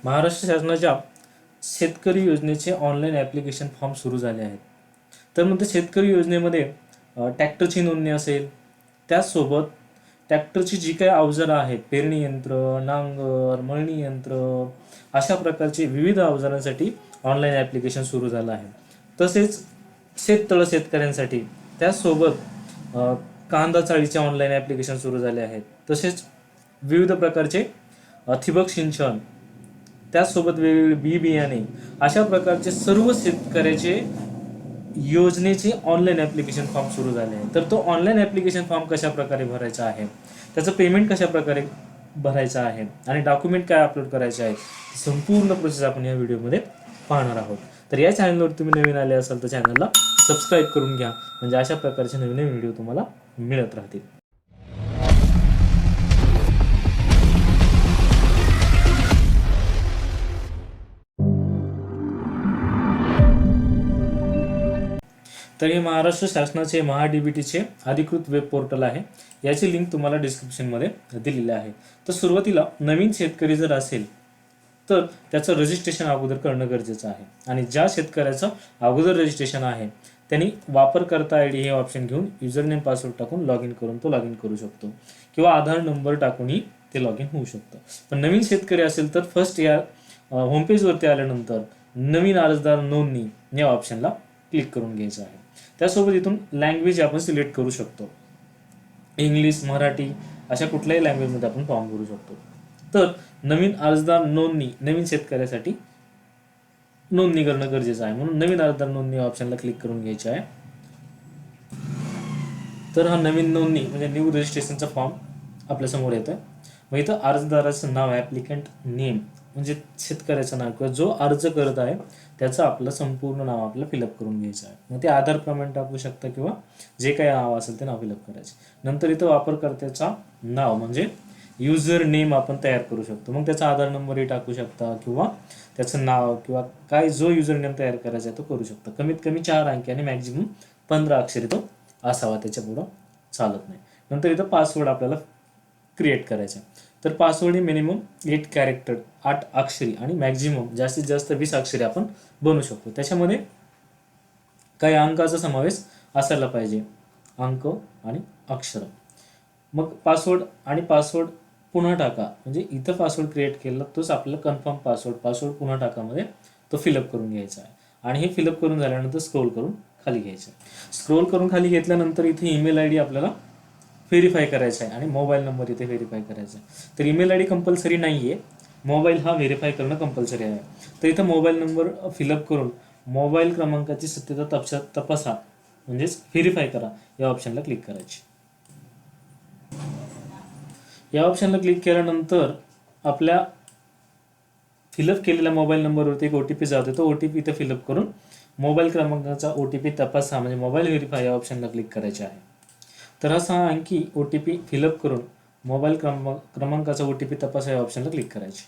महाराष्ट्र शासनाच्या शेतकरी योजनेचे ऑनलाईन ॲप्लिकेशन फॉर्म सुरू झाले आहेत. तर मग शेतकरी योजनेमध्ये ट्रॅक्टरची नोंदणी असेल, त्याचसोबत ट्रॅक्टरची जी काही अवजारं आहेत, पेरणी यंत्र, नांगर, मळणी यंत्र, अशा प्रकारचे विविध अवजारांसाठी ऑनलाईन ॲप्लिकेशन सुरू झालं आहे. तसेच शेततळं शेतकऱ्यांसाठी, त्याचसोबत कांदा चाळीचे ऑनलाईन ॲप्लिकेशन सुरू झाले आहेत. तसेच विविध प्रकारचे ठिबक सिंचन, त्याचसोबत वेगवेगळे बी बियाणे, अशा प्रकारचे सर्व शेतकऱ्याचे योजनेचे ऑनलाईन ॲप्लिकेशन फॉर्म सुरू झाले आहे. तर तो ऑनलाईन ॲप्लिकेशन फॉर्म कशा प्रकारे भरायचा आहे, त्याचं पेमेंट कशा प्रकारे भरायचं आहे आणि डॉक्युमेंट काय अपलोड करायचे आहे, संपूर्ण प्रोसेस आपण या व्हिडिओमध्ये पाहणार आहोत. तर या चॅनलवर तुम्ही नवीन आले असाल तर चॅनलला सबस्क्राईब करून घ्या, म्हणजे अशा प्रकारचे नवीन नवीन व्हिडिओ तुम्हाला मिळत राहतील. तर हे महाराष्ट्र शासनाचे MHA-DBTचे अधिकृत वेब पोर्टल आहे. याची लिंक तुम्हाला डिस्क्रिप्शनमध्ये दिलेली आहे. तर सुरुवातीला नवीन शेतकरी जर असेल तर त्याचं रजिस्ट्रेशन अगोदर करणं गरजेचं आहे. आणि ज्या शेतकऱ्याचं अगोदर रजिस्ट्रेशन आहे त्यांनी वापरकर्ता ID हे ऑप्शन घेऊन युजर नेम पासवर्ड टाकून लॉग इन करून तो लॉग इन करू शकतो, किंवा आधार नंबर टाकूनही ते लॉग इन होऊ शकतं. पण नवीन शेतकरी असेल तर फर्स्ट या होमपेजवरती आल्यानंतर नवीन अर्जदार नोंदणी या ऑप्शनला क्लिक करून घ्यायचं आहे. त्यासोबत इथून लँग्वेज आपण सिलेक्ट करू शकतो, इंग्लिश, मराठी, अशा कुठल्याही लँग्वेजमध्ये आपण फॉर्म भरू शकतो. तर नवीन अर्जदार नोंदणी नवीन शेतकऱ्यासाठी नोंदणी करणं गरजेचं आहे, म्हणून नवीन अर्जदार नोंदणी ऑप्शनला क्लिक करून घ्यायचे आहे. तर हा नवीन नोंदणी म्हणजे न्यू रजिस्ट्रेशनचा फॉर्म आपल्यासमोर येतोय. मग इथं अर्जदाराचं नाव, ॲप्लिकंट नेम म्हणजे शेतकऱ्याचं नाव किंवा जो अर्ज करत आहे त्याचं आपलं संपूर्ण नाव आपल्याला फिलअप करून घ्यायचं आहे. मग ते आधार प्रमाणे टाकू शकता किंवा जे काही नाव असेल ते नाव फिलअप करायचं. नंतर इथं वापरकर्त्याचा नाव म्हणजे युजर नेम आपण तयार करू शकतो. मग त्याचा आधार नंबरही टाकू शकता किंवा त्याचं नाव किंवा काय जो युजर नेम तयार करायचा आहे तो करू शकता. कमीत कमी 4 अंकी आणि मॅक्झिमम 15 अक्षरी तो असावा, त्याच्या पुढं चालत नाही. नंतर इथं पासवर्ड आपल्याला क्रिएट करायचा आहे. तर पासवर्ड ही मिनिमम 8 कॅरेक्टर 8 अक्षरी आणि मॅक्झिमम जास्तीत जास्त 20 अक्षरी आपण बनवू शकतो. त्याच्यामध्ये काही अंकाचा समावेश असायला पाहिजे, अंक आणि अक्षर. मग पासवर्ड पुन्हा टाका, म्हणजे इथं पासवर्ड क्रिएट केला तोच आपल्याला कन्फर्म पासवर्ड पुन्हा टाकामध्ये तो फिलअप करून घ्यायचा आहे. आणि हे फिलअप करून झाल्यानंतर स्क्रोल करून खाली घ्यायचं आहे. स्क्रोल करून खाली घेतल्यानंतर इथे ईमेल ID आपल्याला व्हेरीफाय करायचा आहे आणि मोबाईल नंबर इथे व्हेरीफाय करायचा आहे. तर ईमेल ID कंपल्सरी नाही आहे, मोबाईल हा व्हेरीफाय करणं कंपल्सरी आहे. तर इथं मोबाईल नंबर फिलअप करून मोबाईल क्रमांकाची सत्यता तपासा म्हणजेच व्हेरीफाय करा या ऑप्शनला क्लिक करायची. या ऑप्शनला क्लिक केल्यानंतर आपल्या फिलअप केलेल्या मोबाईल नंबरवरती एक OTP जातो. तो OTP इथं फिलअप करून मोबाईल क्रमांकाचा OTP तपासा म्हणजे मोबाईल व्हेरीफाय या ऑप्शनला क्लिक करायचे आहे. तर हा 6 अंकी OTP फिलअप करून मोबाईल क्रमांकाचा OTP तपासा या ऑप्शनला क्लिक करायचे.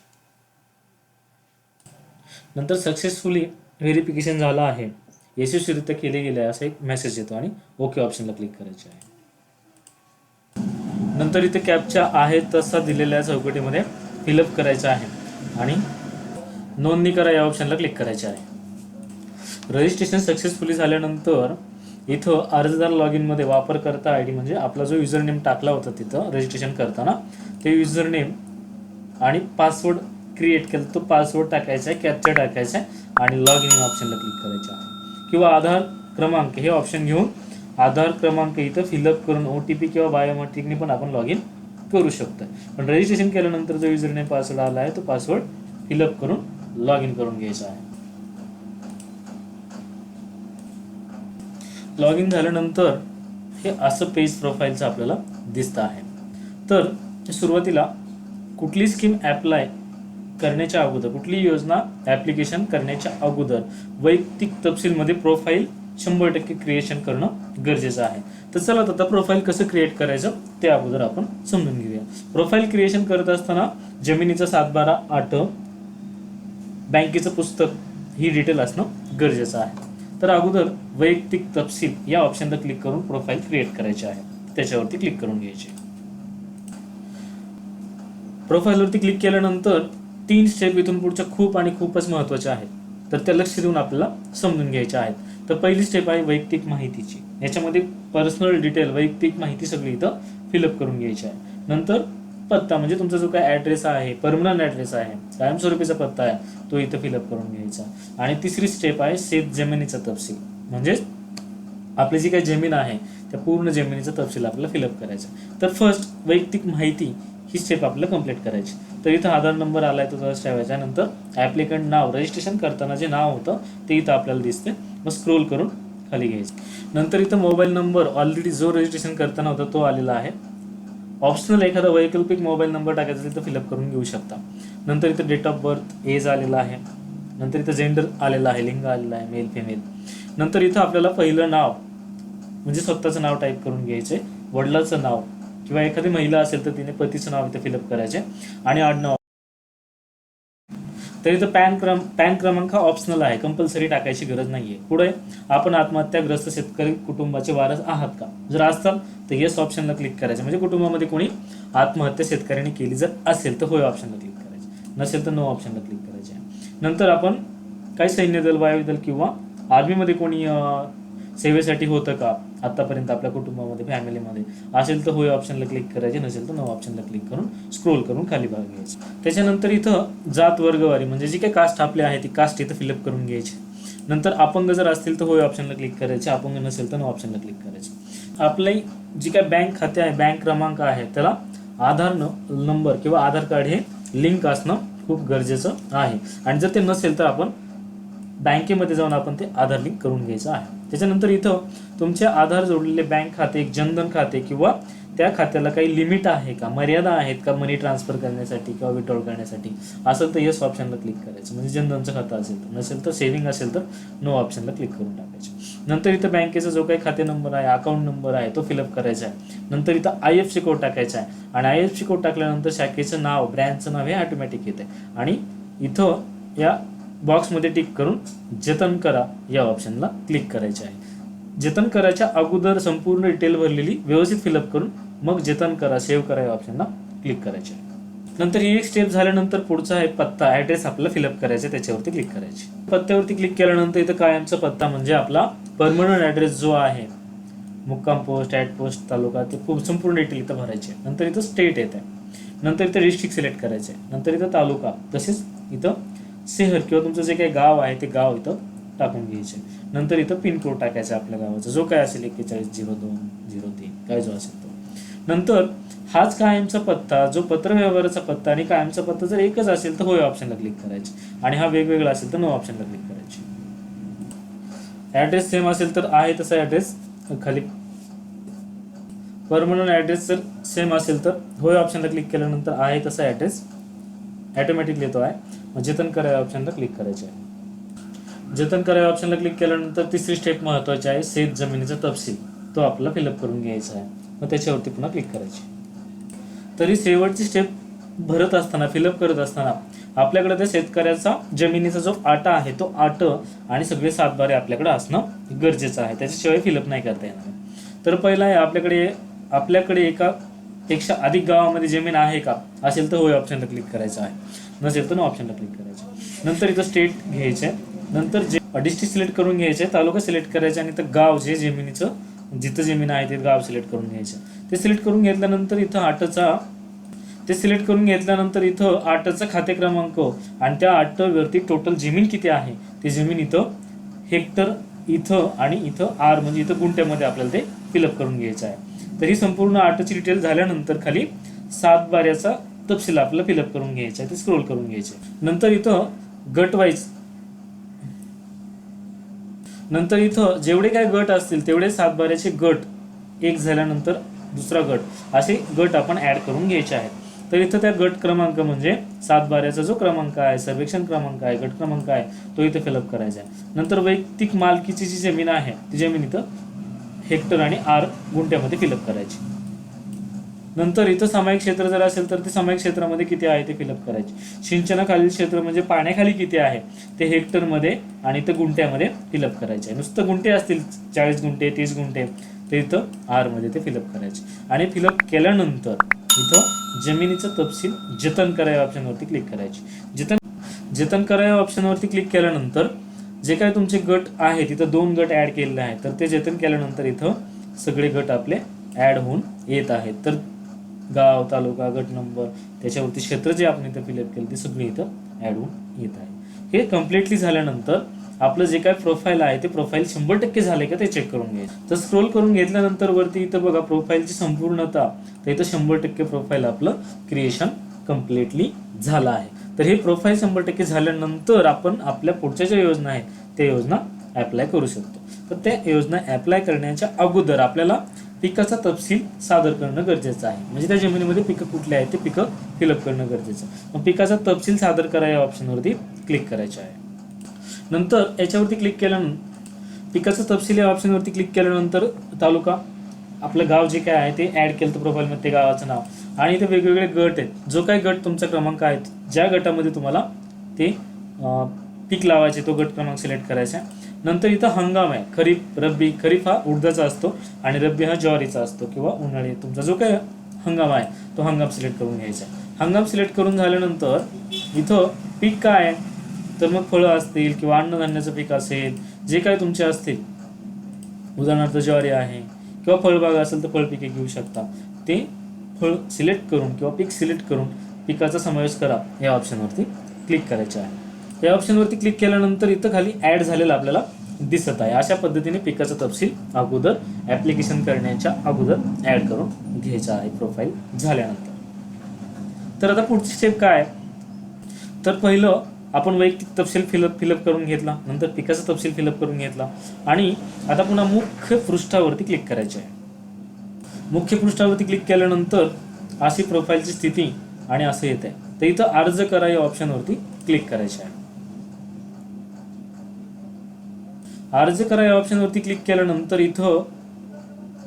नंतर सक्सेसफुली व्हेरिफिकेशन झालं आहे, यशस्वीरित्या केले गेले असा एक मेसेज येतो आणि ओके ऑप्शनला क्लिक करायचे आहे. नंतर इथे कॅप्चा आहे तसा दिलेल्या चौकटीमध्ये फिलअप करायचा आहे आणि नोंदणी करा या ऑप्शनला क्लिक करायचे आहे. रजिस्ट्रेशन सक्सेसफुली झाल्यानंतर इथं अर्जदार लॉग इनमध्ये वापरकर्ता ID म्हणजे आपला जो युजर नेम टाकला होता तिथं रजिस्ट्रेशन करताना ते युजर नेम आणि पासवर्ड क्रिएट केला तो पासवर्ड टाकायचा आहे, कॅप्चा टाकायचा आहे आणि लॉग इन ऑप्शनला क्लिक करायचं आहे. किंवा आधार क्रमांक हे ऑप्शन घेऊन आधार क्रमांक इथं फिलअप करून OTP किंवा बायोमेट्रिकने पण आपण लॉग इन करू शकतो. पण रजिस्ट्रेशन केल्यानंतर जो युजर नेम पासवर्ड आला आहे तो पासवर्ड फिलअप करून लॉग इन करून घ्यायचा आहे. लॉग इन झाल्यानंतर हे असं पेज प्रोफाईलचं आपल्याला दिसतं आहे. तर सुरुवातीला कुठली स्कीम ॲप्लाय करण्याच्या अगोदर, कुठली योजना ॲप्लिकेशन करण्याच्या अगोदर वैयक्तिक तपशीलमध्ये प्रोफाईल 100% क्रिएशन करणं गरजेचं आहे. तर चला आता प्रोफाईल कसं क्रिएट करायचं ते अगोदर आपण समजून घेऊया. प्रोफाईल क्रिएशन करत असताना जमिनीचा 7/12 बँकेचं पुस्तक ही डिटेल असणं गरजेचं आहे. तर अगोदर वैयक्तिक तपशील या ऑप्शनला क्लिक करून प्रोफाईल क्रिएट करायची आहे, त्याच्यावरती क्लिक करून घ्यायची. प्रोफाईलवरती क्लिक केल्यानंतर 3 स्टेप इथून पुढच्या खूप आणि खूपच महत्त्वाच्या आहेत, तर त्या लक्ष देऊन आपल्याला समजून घ्यायच्या आहेत. तर पहिली स्टेप आहे वैयक्तिक माहितीची. याच्यामध्ये पर्सनल डिटेल, वैयक्तिक माहिती सगळी इथं फिलअप करून घ्यायची आहे. नंतर पत्ता म्हणजे तुमचा जो काय ॲड्रेस आहे, परमनंट ॲड्रेस आहे, कायमस्वरूपीचा पत्ता आहे, तो इथं फिलअप करून घ्यायचा. आणि तिसरी स्टेप आहे शेत जमिनीचा तपशील, म्हणजे आपली जी काही जमीन आहे त्या पूर्ण जमिनीचा तपशील आपल्याला फिलअप करायचा. तर फर्स्ट वैयक्तिक माहिती ही स्टेप आपल्याला कंप्लीट करायची. तर इथं आधार नंबर आलाय तो तसाच ठेवायचा. नंतर ॲप्लिकंट नाव, रजिस्ट्रेशन करताना जे नाव होतं ते इथं आपल्याला दिसते, मग स्क्रोल करून खाली घ्यायचं. नंतर इथं मोबाईल नंबर ऑलरेडी जो रजिस्ट्रेशन करताना होता तो आलेला आहे. ऑप्शनल एखादा वैकल्पिक मोबाईल नंबर टाकायचा तिथं फिलअप करून घेऊ शकता. नंतर इथं डेट ऑफ बर्थ, एज आलेला आहे. नंतर इथं जेंडर आलेला आहे, लिंग आलेला आहे, मेल फिमेल. नंतर इथं आपल्याला पहिलं नाव म्हणजे स्वतःचं नाव टाईप करून घ्यायचे, वडिलाचं नाव किंवा एखादी महिला असेल तर तिने पतीचं नाव इथं फिलअप करायचे आणि आडनाव. तर इथं पॅन क्रमांक हा ऑप्शनल आहे, कंपल्सरी टाकायची गरज नाहीये. पुढे आपण आत्महत्याग्रस्त शेतकरी कुटुंबाचे वारस आहात का, जर असाल तर येस ऑप्शनला क्लिक करायचं, म्हणजे कुटुंबामध्ये कोणी आत्महत्या शेतकऱ्यांनी केली जर असेल तर होय ऑप्शनला क्लिक करायचं, नसेल तर नो ऑप्शनला क्लिक करायचे. नंतर आपण काही सैन्य दल, वायू दल किंवा आर्मीमध्ये कोणी सेवेसाठी होतं का आतापर्यंत आपल्या कुटुंबामध्ये, फॅमिलीमध्ये असेल तर होय ऑप्शनला क्लिक करायचे, नसेल तर नो ऑप्शनला क्लिक करून स्क्रोल करून खाली भाग घ्यायचे. त्याच्यानंतर इथं जात वर्गवारी म्हणजे जी काही कास्ट आपली आहे ती कास्ट इथं फिलअप करून घ्यायची. नंतर अपंग जर असतील तर होय ऑप्शनला क्लिक करायचे, अपंग नसेल तर नो ऑप्शनला क्लिक करायचे. आपली जी काही बँक खाते आहे, बँक क्रमांक आहे, त्याला आधार नंबर किंवा आधार कार्ड हे लिंक असणं खूप गरजेचं आहे. आणि जर ते नसेल तर आपण बँकेमध्ये जाऊन आपण ते आधार लिंक करून घ्यायचं आहे. त्याच्यानंतर इथं तुमचे आधार जोडलेले बँक खाते, एक जनधन खाते किंवा त्या खात्याला काही लिमिट आहे का, मर्यादा आहेत का मनी ट्रान्सफर करण्यासाठी किंवा विड्रॉल करण्यासाठी, असेल तर येस ऑप्शनला क्लिक करायचं, म्हणजे जनधनचं खातं असेल तर. नसेल तर सेव्हिंग असेल तर नो ऑप्शनला क्लिक करून टाकायचं. नंतर इथं बँकेचा जो काही खाते नंबर आहे, अकाउंट नंबर आहे, तो फिलअप करायचा आहे. नंतर इथं IFSC कोड टाकायचा आहे आणि IFSC कोड टाकल्यानंतर शाखेचं नाव, ब्रँचचं नाव हे ऑटोमॅटिक येते आणि इथं या बॉक्समध्ये टिक करून जतन करा या ऑप्शनला क्लिक करायचे आहे. जतन करायच्या अगोदर संपूर्ण डिटेल भरलेली व्यवस्थित फिलअप करून मग जतन करा, सेव्ह करा या ऑप्शनला क्लिक करायचे आहे. नंतर ही एक स्टेप झाल्यानंतर पुढचा आहे पत्ता, ॲड्रेस आपल्याला फिलअप करायचा, त्याच्यावरती क्लिक करायचे. पत्त्यावरती क्लिक केल्यानंतर इथं कायमचा पत्ता म्हणजे आपला परमनंट ॲड्रेस जो आहे, मुक्काम पोस्ट, ॲट पोस्ट, तालुका, ते खूप संपूर्ण डिटेल इथं भरायचे. नंतर इथं स्टेट येते, नंतर इथं डिस्ट्रिक्ट सिलेक्ट करायचे, नंतर इथं तालुका, तसेच इथं शहर किंवा तुमचं जे काही गाव आहे ते गाव इथं टाकून घ्यायचे. नंतर इथं पिनकोड टाकायचा आपल्या गावाचा, जो काय असेल 410203 काय जो असेल तो. नंतर हाच कायमचा पत्ता, जो पत्रव्यवहाराचा पत्ता आणि कायमचा पत्ता जर एकच असेल तर होय ऑप्शनला क्लिक करायचे आणि हा वेगवेगळा असेल तर नो ऑप्शनला क्लिक करायचे. ॲड्रेस सेम असेल तर आहे तसा ॲड्रेस खाली, परमनंट ॲड्रेस जर सेम असेल तर होय ऑप्शनला क्लिक केल्यानंतर आहे तसा ॲड्रेस ऑटोमॅटिकली येतो आहे. मग जतन करा या ऑप्शनला क्लिक करायचे आहे. जतन करा या ऑप्शनला क्लिक केल्यानंतर तिसरी स्टेप महत्त्वाची आहे, शेत जमिनीचा तपशील, तो आपल्याला फिलअप करून घ्यायचा आहे. मग त्याच्यावरती पुन्हा क्लिक करायची. तरी शेवटची स्टेप भरत असताना, फिलअप करत असताना आपल्याकडे त्या शेतकऱ्याचा जमिनीचा जो आटा आहे तो आट आणि सगळे सातबारे आपल्याकडे असणं गरजेचं आहे, त्याच्याशिवाय फिलअप नाही करता येणार. तर पहिला आहे आपल्याकडे एकापेक्षा अधिक गावामध्ये जमीन आहे का, असेल तर होय ऑप्शनला क्लिक करायचं आहे, नसेल तर नो ऑप्शनला क्लिक करायचं. नंतर इथं स्टेट घ्यायचे, नंतर जे डिस्ट्रिक्ट सिलेक्ट करून घ्यायचे, तालुका सिलेक्ट करायचे आणि इथं गाव जे जमिनीचं जिथं जमीन आहे ते गाव सिलेक्ट करून घ्यायचं. ते सिलेक्ट करून घेतल्यानंतर इथं आटचा खाते क्रमांक आणि त्या आटवरती टोटल जमीन किती आहे ते जमीन इथं हेक्टर इथं आणि इथं आर म्हणजे इथं गुंठ्यामध्ये आपल्याला ते फिलअप करून घ्यायचं आहे. तर ही संपूर्ण आटची डिटेल झाल्यानंतर खाली सातबाऱ्याचा तपशील आपल्याला फिलअप करून घ्यायचा आहे, ते स्क्रोल करून घ्यायचे. नंतर इथं जेवढे काय गट असतील तेवढे सातबाऱ्याचे गट एक झाल्यानंतर दुसरा गट असे गट आपण ऍड करून घ्यायचे आहेत. तर इथं त्या गट क्रमांक म्हणजे सातबाऱ्याचा जो क्रमांक आहे, सर्वेक्षण क्रमांक आहे, गट क्रमांक आहे, तो इथं फिलअप करायचा आहे. नंतर वैयक्तिक मालकीची जी जमीन आहे ती जमीन इथं हेक्टर आणि आर गुंठ्यामध्ये फिलअप करायची. नंतर इथं सामायिक क्षेत्र जर असेल तर ते सामायिक क्षेत्रामध्ये किती आहे ते फिलअप करायचे. सिंचनाखालील क्षेत्र म्हणजे पाण्याखाली किती आहे ते हेक्टरमध्ये आणि इथं गुंठ्यामध्ये फिलअप करायचे. नुसतं गुंठे असतील 40 गुंठे 30 गुंठे तर इथं आर मध्ये ते फिलअप करायचे. आणि फिलअप केल्यानंतर इथं जमिनीचा तपशील जतन करा या ऑप्शनवरती क्लिक करायचे. जतन करा या ऑप्शनवरती क्लिक केल्यानंतर जे काय तुमचे गट आहे तिथं 2 गट ॲड केलेले आहेत, तर ते जतन केल्यानंतर इथं सगळे गट आपले ॲड होऊन येत आहेत. तर गाव, तालुका, गट नंबर, त्याच्यावरती क्षेत्र जे आपण इथं फिलअप केलं ते सगळे इथं ॲड होऊन येत आहे. हे कम्प्लिटली झाल्यानंतर आपलं जे काय प्रोफाईल आहे ते प्रोफाईल 100% झाले का ते चेक करून घ्यायचं. तर स्क्रोल करून घेतल्यानंतर वरती इथं बघा प्रोफाईलची संपूर्णता, तर इथं 100% प्रोफाईल आपलं क्रिएशन कम्प्लिटली झालं आहे. तर हे प्रोफाईल 100% झाल्यानंतर आपण आपल्या पुढच्या ज्या योजना आहेत त्या योजना ॲप्लाय करू शकतो. तर त्या योजना ॲप्लाय करण्याच्या अगोदर आपल्याला पिकाचा तपशील सादर करणं गरजेचं आहे. म्हणजे त्या जमिनीमध्ये पिकं कुठले आहेत ते पिकं फिलअप करणं गरजेचं आहे. मग पिकाचा तपशील सादर करा या ऑप्शनवरती क्लिक करायचं आहे. नंतर याच्यावरती क्लिक केल्यानंतर पिकाचा तपशील या ऑप्शनवरती क्लिक केल्यानंतर तालुका, आपलं गाव जे काय आहे ते ॲड केलं तर प्रोफाईलमध्ये ते गावाचं नाव, आणि इथे वेगवेगळे गट आहेत. जो काही गट तुमचा क्रमांक आहे ज्या गटामध्ये तुम्हाला ते पीक लावायचे तो गट क्रमांक सिलेक्ट करायचा. नंतर इथं हंगाम आहे, खरीप, रब्बी. खरीप हा उडदाचा असतो आणि रब्बी हा ज्वारीचा असतो किंवा उन्हाळी. तुमचा जो काही हंगाम आहे तो हंगाम सिलेक्ट करून घ्यायचा. हंगाम सिलेक्ट करून झाल्यानंतर इथं पीक काय आहे, तर मग फळं असतील किंवा अन्नधान्याचं पीक असेल, जे काही तुमचे असतील, उदाहरणार्थ ज्वारी आहे किंवा फळबाग असेल तर फळपिके घेऊ शकता. ते फळ सिलेक्ट करून किंवा पीक सिलेक्ट करून पिकाचा समावेश करा या ऑप्शनवरती क्लिक करायचे आहे. या ऑप्शनवरती क्लिक केल्यानंतर इथं खाली ॲड झालेलं आपल्याला दिसत आहे. अशा पद्धतीने पिकाचा तपशील अगोदर ॲप्लिकेशन करण्याच्या अगोदर ॲड करून घ्यायचा आहे प्रोफाईल झाल्यानंतर. तर आता पुढची स्टेप काय, तर पहिलं आपण वैयक्तिक तपशील फिलअप करून घेतला, नंतर पिकाचा तपशील फिलअप करून घेतला, आणि आता पुन्हा मुख्य पृष्ठावरती क्लिक करायचे आहे. मुख्य पृष्ठावरती क्लिक केल्यानंतर अशी प्रोफाईलची स्थिती आणि असं येत आहे. तर इथं अर्ज करा या ऑप्शनवरती क्लिक करायचे आहे. अर्ज करा या ऑप्शनवरती क्लिक केल्यानंतर इथं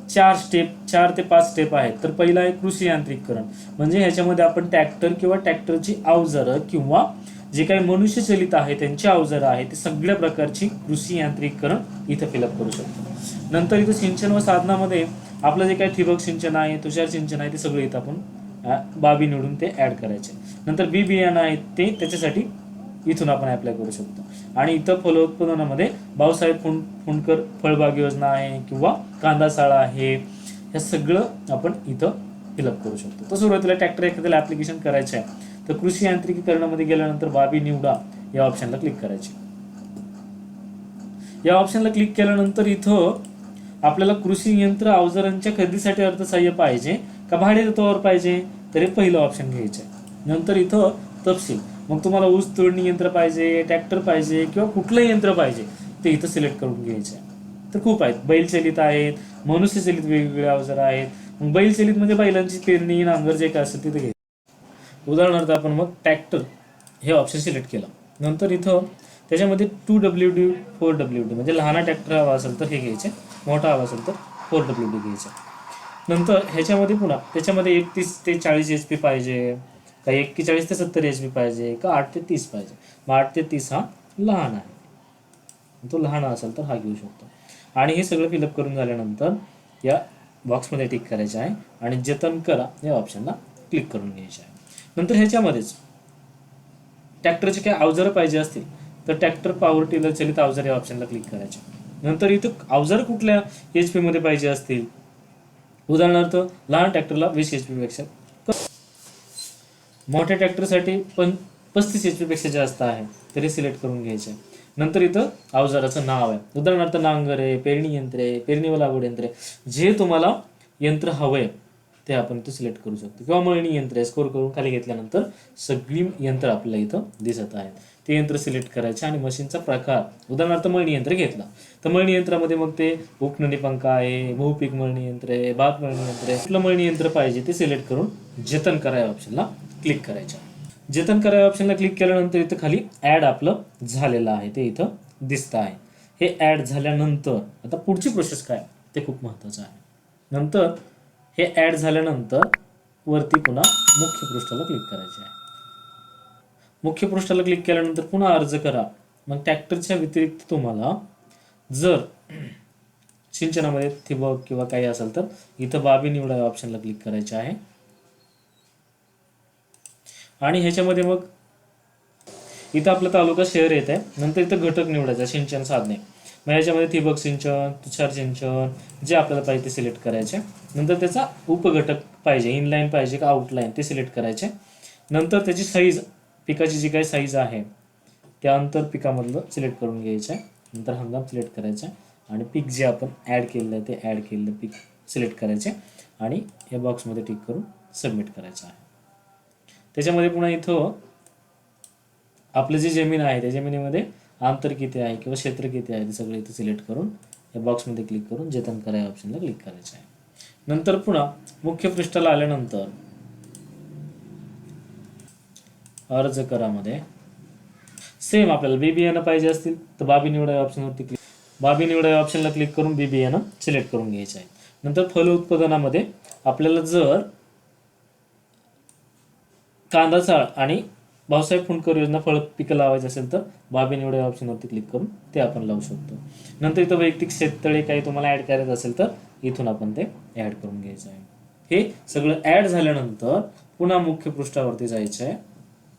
4 ते 5 स्टेप आहेत. तर पहिला आहे कृषी यांत्रिकीकरण, म्हणजे ह्याच्यामध्ये आपण ट्रॅक्टर किंवा ट्रॅक्टरची अवजारं किंवा जे काही मनुष्यचलित आहे त्यांची अवजारं आहेत ते सगळ्या प्रकारची कृषी यांत्रिकीकरण इथं फिलअप करू शकतो. नंतर इथं सिंचन व साधनामध्ये आपलं जे काही ठिबक सिंचन आहे, तुषार सिंचन आहे, ते सगळं इथं आपण बाबी निवडून ते ॲड करायचे. नंतर बी बियाणं आहेत ते त्याच्यासाठी इथून आपण अप्लाय करू शकतो. आणि इथं फलोत्पादनामध्ये भाऊसाहेब फुंडकर फळबाग योजना आहे किंवा कांदा साळा आहे, हे सगळं आपण इथं फिलअप करू शकतो. तर सुरुवातीला ट्रॅक्टर एखाद्याला ॲप्लिकेशन करायचं आहे तर कृषी यांत्रिकीकरणामध्ये गेल्यानंतर बाबी निवडा या ऑप्शनला क्लिक करायचे. या ऑप्शनला क्लिक केल्यानंतर इथं आपल्याला कृषी यंत्र अवजारांच्या खरेदीसाठी अर्थसहाय्य पाहिजे का भाडे तत्वावर पाहिजे, तर हे पहिलं ऑप्शन घ्यायचं आहे. नंतर इथं तपशील, मग तुम्हाला ऊस तोडणी यंत्र पाहिजे, ट्रॅक्टर पाहिजे किंवा कुठलंही यंत्र पाहिजे ते इथं सिलेक्ट करून घ्यायचं आहे. तर खूप आहेत, बैलचलित आहेत, मनुष्यचलित वेगवेगळे अवजार आहेत. मग बैलचलित म्हणजे बैलांची पेरणी, नांगर जे काय असेल तिथे घ्यायचं. उदाहरणार्थ आपण मग ट्रॅक्टर हे ऑप्शन सिलेक्ट केलं. नंतर इथं त्याच्यामध्ये 2WD 4WD म्हणजे लहान ट्रॅक्टर हवा असेल तर हे घ्यायचे, मोठा हवा असेल तर 4WD घ्यायचा. नंतर ह्याच्यामध्ये पुन्हा त्याच्यामध्ये 31 ते 40 HP पाहिजे का 41 ते 70 HP पाहिजे का 8 ते 30 पाहिजे. मग 8 ते 30 हा लहान आहे, तो लहान असेल तर हा घेऊ शकतो. आणि हे सगळं फिलअप करून झाल्यानंतर या बॉक्समध्ये टिक करायचं आहे आणि जतन करा या ऑप्शनला क्लिक करून घ्यायचं आहे. नंतर ह्याच्यामध्येच ट्रॅक्टरचे काही अवजारं पाहिजे असतील तर ट्रॅक्टर पॉवर टिलर चलित अवजार या ऑप्शनला क्लिक करायचे. नंतर इथं अवजार कुठल्या HP मध्ये पाहिजे असतील, उदाहरणार्थ लहान ट्रॅक्टरला 20 HP पेक्षा, मोठ्या ट्रॅक्टरसाठी 35 HP पेक्षा जास्त आहे तरी सिलेक्ट करून घ्यायचे. नंतर इथं अवजाराचं नाव आहे, उदाहरणार्थ नांगर आहे, पेरणी यंत्र आहे, पेरणी व लागवड यंत्र आहे, जे तुम्हाला यंत्र हवंय ते आपण इथं सिलेक्ट करू शकतो. किंवा मळणी यंत्र आहे, स्कोर करून खाली घेतल्यानंतर सगळी यंत्र आपल्याला इथं दिसत आहेत. ते यंत्र सिलेक्ट करायचे आणि मशीनचा प्रकार, उदाहरणार्थ मळणी यंत्र घेतला तर मळणी यंत्रामध्ये मग ते उपनळी पंखा आहे, बहुपीक मळणी यंत्र आहे, भात मळणी यंत्र आहे, कुठलं मळणी यंत्र पाहिजे ते सिलेक्ट करून जतन करा या ऑप्शनला क्लिक करायचं. जतन करा या ऑप्शनला क्लिक केल्यानंतर इथं खाली ॲड आपलं झालेलं आहे ते इथं दिसतं आहे. हे ॲड झाल्यानंतर आता पुढची प्रोसेस काय ते खूप महत्त्वाचं आहे. नंतर हे ॲड झाल्यानंतर वरती पुन्हा मुख्य पृष्ठाला क्लिक करायचे आहे. मुख्य पृष्ठाला क्लिक केल्यानंतर पुन्हा अर्ज करा. मग ट्रॅक्टरच्या व्यतिरिक्त तुम्हाला जर सिंचनामध्ये ठिबक किंवा काही असेल तर इथं बाबी निवडा या ऑप्शनला क्लिक करायचे आहे. आणि ह्याच्यामध्ये मग इथं आपला तालुका शहर येत आहे. नंतर इथं घटक निवडायचा, सिंचन साधने. मग ह्याच्यामध्ये ठिबक सिंचन, तुषार सिंचन, जे आपल्याला पाहिजे ते सिलेक्ट करायचे. नंतर त्याचा उपघटक पाहिजे, इनलाईन पाहिजे का आउटलाईन ते सिलेक्ट करायचे. नंतर त्याची साईज, पिकाची जी काही साईज आहे त्या अंतर पिकामधलं सिलेक्ट करून घ्यायचं आहे. नंतर हंगाम सिलेक्ट करायचा आणि पीक जे आपण ॲड केलेलं आहे ते ॲड केलेलं पीक सिलेक्ट करायचे आणि या बॉक्समध्ये टिक करून सबमिट करायचं आहे. त्याच्यामध्ये पुन्हा इथं आपलं जी जमीन आहे त्या जमिनीमध्ये अंतर किती आहे किंवा क्षेत्र किती आहे ते सगळं इथं सिलेक्ट करून या बॉक्समध्ये क्लिक करून जतन करा या ऑप्शनला क्लिक करायचं आहे. नंतर पुन्हा मुख्य पृष्ठाला आल्यानंतर अर्ज करामध्ये सेम आपल्याला बी बियाणं पाहिजे असतील तर बाबी निवडा या ऑप्शनवरती क्लिक, बाबी निवडा या ऑप्शनला क्लिक करून बी बियाणं सिलेक्ट करून घ्यायचं आहे. नंतर फल उत्पादनामध्ये आपल्याला जर कांदा चाळ आणि भाऊसाहेब फुंडकर योजना फळ पिकं लावायचं असेल तर बाबी निवडा या ऑप्शनवरती क्लिक करून ते आपण लावू शकतो. नंतर इथं वैयक्तिक शेततळे काही तुम्हाला ॲड करायचं असेल तर इथून आपण ते ॲड करून घ्यायचं आहे. हे सगळं ॲड झाल्यानंतर पुन्हा मुख्य पृष्ठावरती जायचं आहे.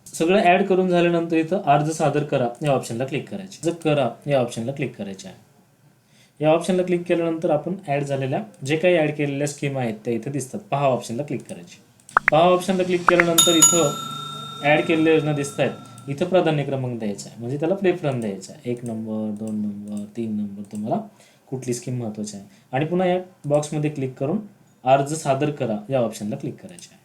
सगळं ॲड करून झाल्यानंतर इथं अर्ज सादर करा या ऑप्शनला क्लिक करायचे, अर्ज करा या ऑप्शनला क्लिक करायचे आहे. या ऑप्शनला क्लिक केल्यानंतर आपण ॲड झालेल्या जे काही ॲड केलेल्या स्कीम आहेत त्या इथं दिसतात. पहा ऑप्शनला क्लिक करायचे. पहा ऑप्शनला क्लिक केल्यानंतर इथं ॲड केलेल्या योजना दिसत आहेत. इथं प्राधान्य क्रमांक द्यायचा आहे, म्हणजे त्याला प्रेफरन्स द्यायचा आहे. 1 नंबर, 2 नंबर, 3 नंबर, तुम्हाला कुठली स्कीम महत्त्वाची आहे. आणि पुन्हा या बॉक्समध्ये क्लिक करून अर्ज सादर करा या ऑप्शनला क्लिक करायचे आहे.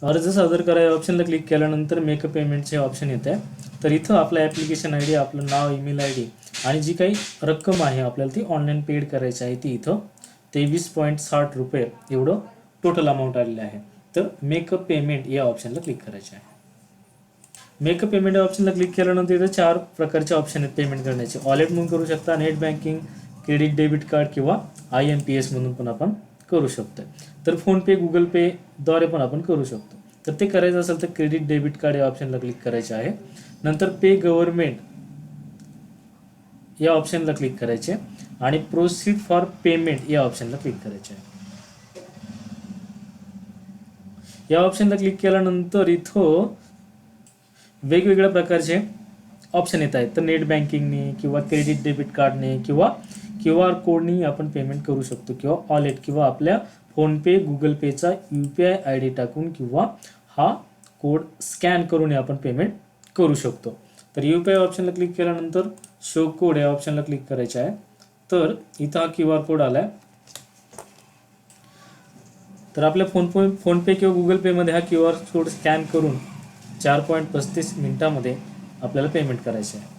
अर्ज सादर करा या ऑप्शनला क्लिक केल्यानंतर मेक पेमेंटचे ऑप्शन येते. तर इथं आपलं ॲप्लिकेशन आय डी, आपलं नाव, ईमेल आय डी आणि जी काही रक्कम आहे आपल्याला ती ऑनलाईन पेड करायची आहे ती इथं 23.60 रुपये एवढं टोटल अमाऊंट आलेलं आहे. तर मेक पेमेंट या ऑप्शनला क्लिक करायचे आहे. मेक पेमेंट या ऑप्शनला क्लिक केल्यानंतर इथं 4 प्रकारचे ऑप्शन आहेत पेमेंट करण्याचे. वॉलेट म्हणून करू शकता, net banking, credit debit card किंवा IMPS म्हणून पण आपण करू शकतो. तर फोनपे, गुगल पे द्वारे पण आपण करू शकतो. तर ते करायचं असेल तर क्रेडिट डेबिट कार्ड या ऑप्शनला क्लिक करायचे आहे. नंतर पे गव्हर्नमेंट या ऑप्शनला क्लिक करायचे आणि प्रोसीड फॉर पेमेंट या ऑप्शनला क्लिक करायचे आहे. या ऑप्शनला क्लिक केल्यानंतर इथं वेगवेगळ्या प्रकारचे ऑप्शन येत आहेत. तर नेट बँकिंगने किंवा क्रेडिट डेबिट कार्डने किंवा QR कोडनी आपण पेमेंट करू शकतो किंवा वॉलेट किंवा आपल्या फोनपे, गुगल पेचा UPI ID टाकून किंवा हा कोड स्कॅन करून आपण पेमेंट करू शकतो. तर UPI ऑप्शनला क्लिक केल्यानंतर शो कोड या ऑप्शनला क्लिक करायचे आहे. तर इथं हा QR कोड आला आहे. तर आपल्या फोनपे किंवा गुगल पेमध्ये हा QR कोड स्कॅन करून 4.35 मिनिटामध्ये आपल्याला पेमेंट करायचे आहे.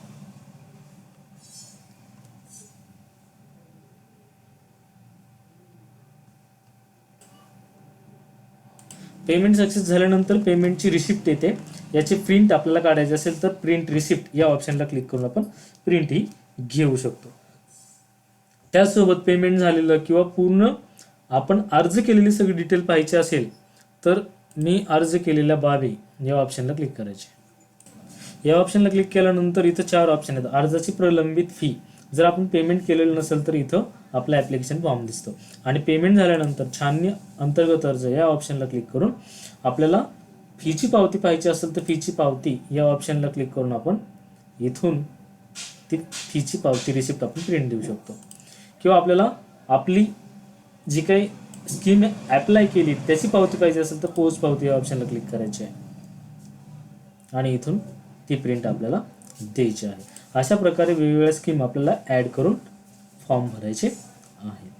पेमेंट सक्सेस झाल्यानंतर पेमेंटची रिसिप्ट येते. याची प्रिंट आपल्याला काढायची असेल तर प्रिंट रिसिप्ट या ऑप्शनला क्लिक करून आपण प्रिंट ही घेऊ शकतो. त्यासोबत पेमेंट झालेलं किंवा पूर्ण आपण अर्ज केलेली सगळी डिटेल पाहायची असेल तर मी अर्ज केलेल्या बाबी या ऑप्शनला क्लिक करायचे. या ऑप्शनला क्लिक केल्यानंतर इथं 4 ऑप्शन आहेत. अर्जाची प्रलंबित फी, जर आपण पेमेंट केलेलं नसेल तर इथं आपला ॲप्लिकेशन फॉर्म दिसतो. आणि पेमेंट झाल्यानंतर छाननी अंतर्गत अर्ज या ऑप्शनला क्लिक करून आपल्याला फीची पावती पाहिजे असेल तर फीची पावती या ऑप्शनला क्लिक करून आपण इथून ती फीची पावती रिसिप्ट आपण प्रिंट देऊ शकतो. किंवा आपल्याला आपली जी काही स्कीम ॲप्लाय केली त्याची पावती पाहिजे असेल तर पोच पावती या ऑप्शनला क्लिक करायची आहे आणि इथून ती प्रिंट आपल्याला द्यायची आहे. अशा प्रकारे वेगवेगळ्या स्कीम आपल्याला ॲड करून फॉर्म भरायचे आहेत.